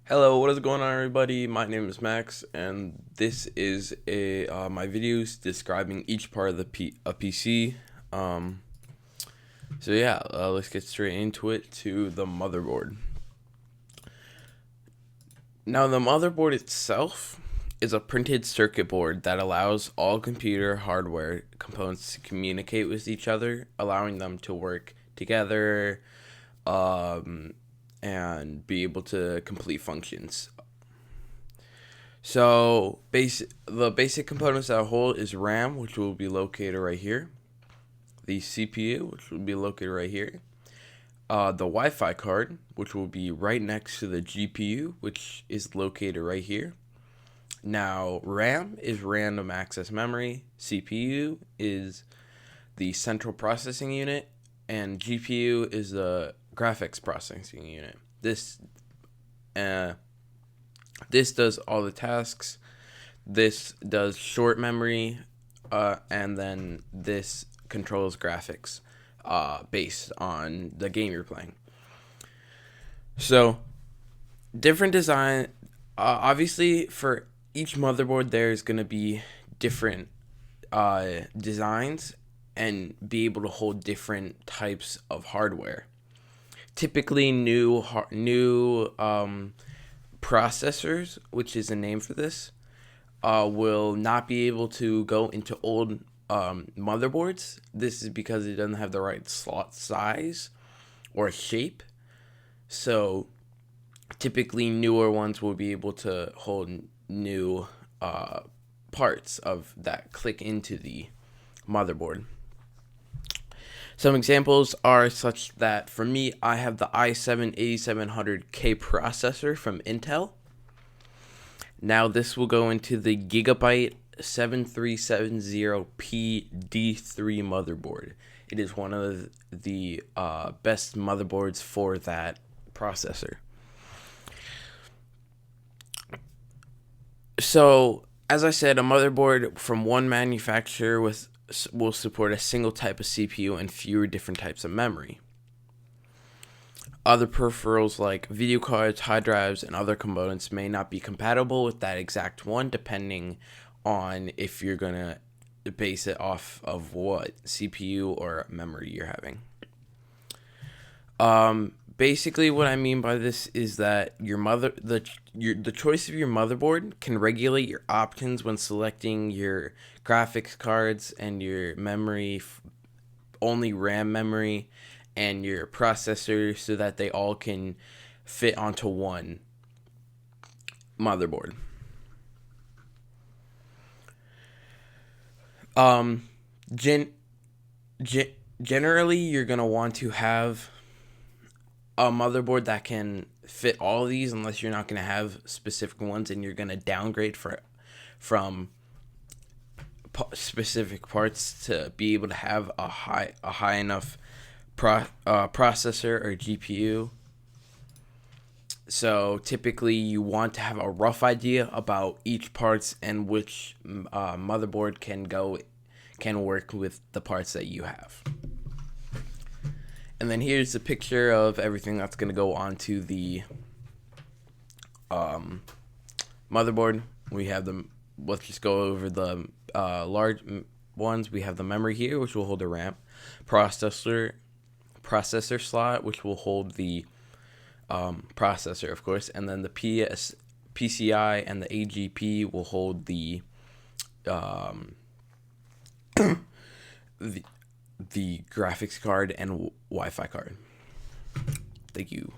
Hello, what is going on, everybody? My name is Max, and this is my videos describing each part of a PC. Um, let's get straight into it to the motherboard. Now, the motherboard itself is a printed circuit board that allows all computer hardware components to communicate with each other, allowing them to work together, and be able to complete functions. So the basic components that hold is RAM, which will be located right here. The CPU, which will be located right here. The Wi-Fi card, which will be right next to the GPU, which is located right here. Now, RAM is random access memory. CPU is the central processing unit, and GPU is the graphics processing unit. This does all the tasks. This does short memory, and then this controls graphics based on the game you're playing. So, different design. Obviously, for each motherboard, there's going to be different designs and be able to hold different types of hardware. Typically, new processors, which is a name for this, will not be able to go into old motherboards. This is because it doesn't have the right slot size or shape. So typically newer ones will be able to hold new parts of that click into the motherboard. Some examples are such that for me, I have the i7-8700K processor from Intel. Now this will go into the Gigabyte 7370P D3 motherboard. It is one of the best motherboards for that processor. So, as I said, a motherboard from one manufacturer will support a single type of CPU and fewer different types of memory. Other peripherals like video cards, hard drives, and other components may not be compatible with that exact one, depending on if you're going to base it off of what CPU or memory you're having. Basically, what I mean by this is that the choice of your motherboard can regulate your options when selecting your graphics cards and your memory, only RAM memory, and your processor, so that they all can fit onto one motherboard. Generally, you're gonna want to have a motherboard that can fit all of these, unless you're not going to have specific ones and you're going to downgrade from specific parts to be able to have a high enough processor or GPU. So typically you want to have a rough idea about each parts and which motherboard can work with the parts that you have. And then here's a picture of everything that's going to go onto the motherboard. We have let's just go over the large ones. We have the memory here, which will hold the RAM. Processor slot, which will hold the processor, of course. And then the PCI and the AGP will hold the the graphics card and Wi-Fi card. Thank you.